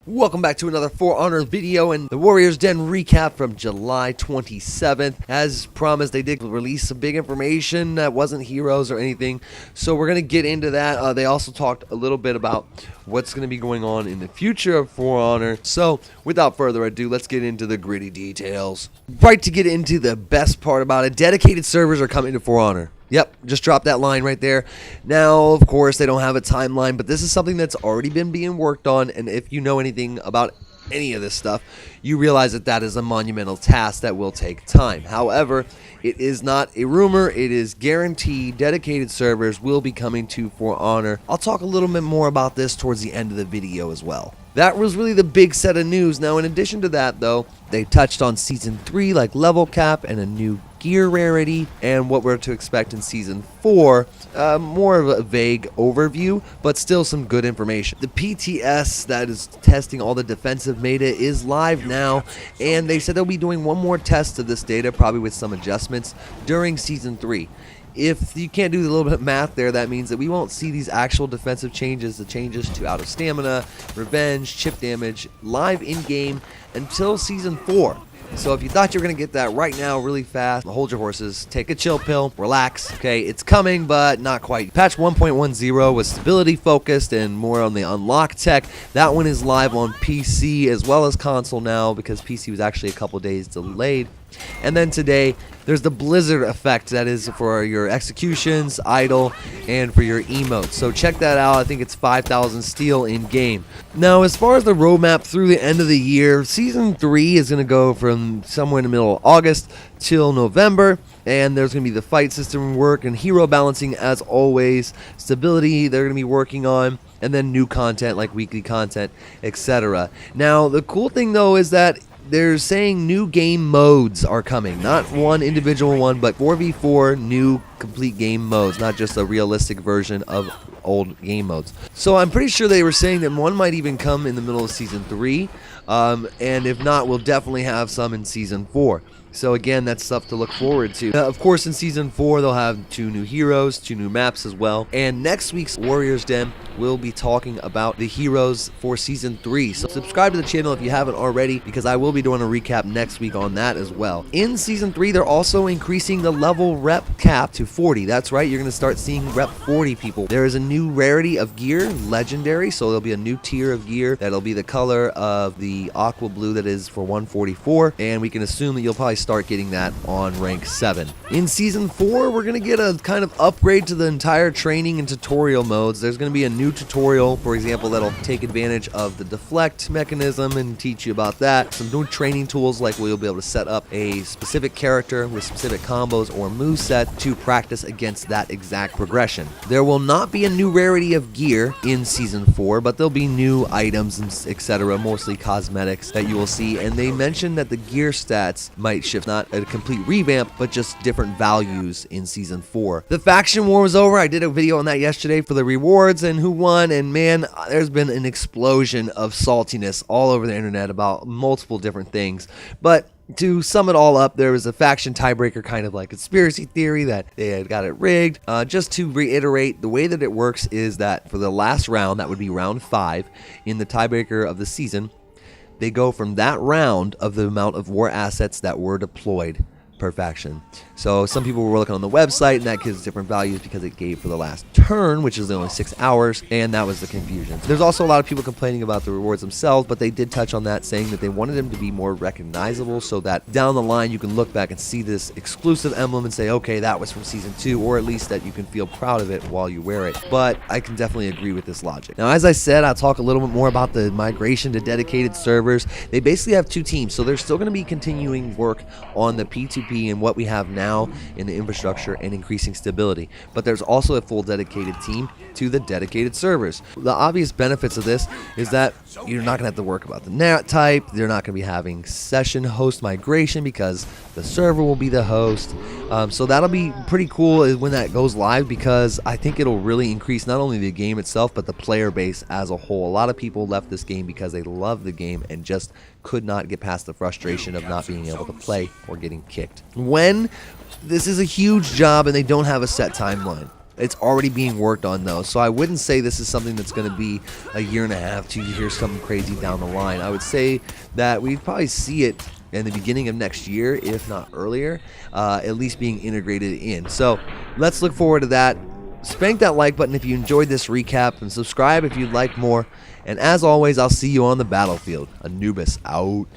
Welcome back to another For Honor video and the Warriors Den recap from July 27th. As promised, they did release some big information that wasn't heroes or anything, so we're going to get into that. They also talked a little bit about what's going to be going on in the future of For Honor. So without further ado, let's get into the gritty details. Right to get into the best part about it, dedicated servers are coming to For Honor. Yep, just drop that line right there. Now, of course, they don't have a timeline, but this is something that's already been being worked on, and if you know anything about any of this stuff, you realize that that is a monumental task that will take time. However, it is not a rumor. It is guaranteed. Dedicated servers will be coming to For Honor. I'll talk a little bit more about this towards the end of the video as well. That was really the big set of news. Now, in addition to that, though, they touched on Season 3, like level cap and a new gear rarity, and what we're to expect in Season 4. More of a vague overview, but still some good information. The PTS that is testing all the defensive meta is live now, and they said they'll be doing one more test of this data, probably with some adjustments, during Season 3. If you can't do the little bit of math there, that means that we won't see these actual defensive changes, the changes to out of stamina, revenge, chip damage, live in-game until Season 4. So if you thought you were going to get that right now really fast, hold your horses, take a chill pill, relax, okay? It's coming, but not quite. Patch 1.10 was stability focused and more on the unlock tech. That one is live on PC as well as console now because PC was actually a couple days delayed. And then today, there's the Blizzard effect that is for your executions, idle, and for your emotes. So check that out. I think it's 5,000 steel in game. Now, as far as the roadmap through the end of the year, Season 3 is going to go from somewhere in the middle of August till November. And there's going to be the fight system work and hero balancing as always. Stability they're going to be working on. And then new content like weekly content, etc. Now, the cool thing though is that they're saying new game modes are coming. Not one individual one, but 4v4 new complete game modes, not just a realistic version of old game modes. So I'm pretty sure they were saying that one might even come in the middle of Season 3. And if not, we'll definitely have some in Season 4. So again, that's stuff to look forward to. Of course, in Season 4, they'll have 2 new heroes, 2 new maps as well. And next week's Warriors Den, we'll be talking about the heroes for Season 3. So subscribe to the channel if you haven't already, because I will be doing a recap next week on that as well. In Season 3, they're also increasing the level rep cap to 40. That's right, you're going to start seeing rep 40 people. There is a new rarity of gear, legendary, so there'll be a new tier of gear that'll be the color of the aqua blue that is for 144, and we can assume that you'll probably start getting that on rank 7. In Season 4, we're going to get a kind of upgrade to the entire training and tutorial modes. There's going to be a new tutorial, for example, that'll take advantage of the deflect mechanism and teach you about that. Some new training tools like where you'll be able to set up a specific character with specific combos or moveset to practice against that exact progression. There will not be a new rarity of gear in Season 4, but there'll be new items and etc., mostly cosmetics that you will see, and they mentioned that the gear stats might shift, not a complete revamp, but just different values in Season 4. The faction war was over. I did a video on that yesterday for the rewards and who won, and man, there's been an explosion of saltiness all over the internet about multiple different things. But to sum it all up, there was a faction tiebreaker kind of like conspiracy theory that they had got it rigged. Just to reiterate, the way that it works is that for the last round, that would be round 5 in the tiebreaker of the season, they go from that round of the amount of war assets that were deployed per faction. So some people were looking on the website, and that gives different values because it gave for the last turn, which is only 6 hours, and that was the confusion. There's also a lot of people complaining about the rewards themselves, but they did touch on that, saying that they wanted them to be more recognizable so that down the line you can look back and see this exclusive emblem and say, okay, that was from Season 2, or at least that you can feel proud of it while you wear it. But I can definitely agree with this logic. Now, as I said, I'll talk a little bit more about the migration to dedicated servers. They basically have 2 teams, so they're still going to be continuing work on the P2P and what we have now in the infrastructure and increasing stability, but there's also a full dedicated team to the dedicated servers. The obvious benefits of this is that you're not going to have to work about the NAT type. They're not going to be having session host migration because the server will be the host. So that'll be pretty cool when that goes live, because I think it'll really increase not only the game itself but the player base as a whole. A lot of people left this game because they love the game and just could not get past the frustration of not being able to play or getting kicked. When this is a huge job and they don't have a set timeline. It's already being worked on though, so I wouldn't say this is something that's going to be a year and a half, 2 years, something crazy down the line. I would say that we'd probably see it in the beginning of next year, if not earlier, at least being integrated in. So let's look forward to that. Spank that like button if you enjoyed this recap, and subscribe if you'd like more. And as always, I'll see you on the battlefield. Anubis out.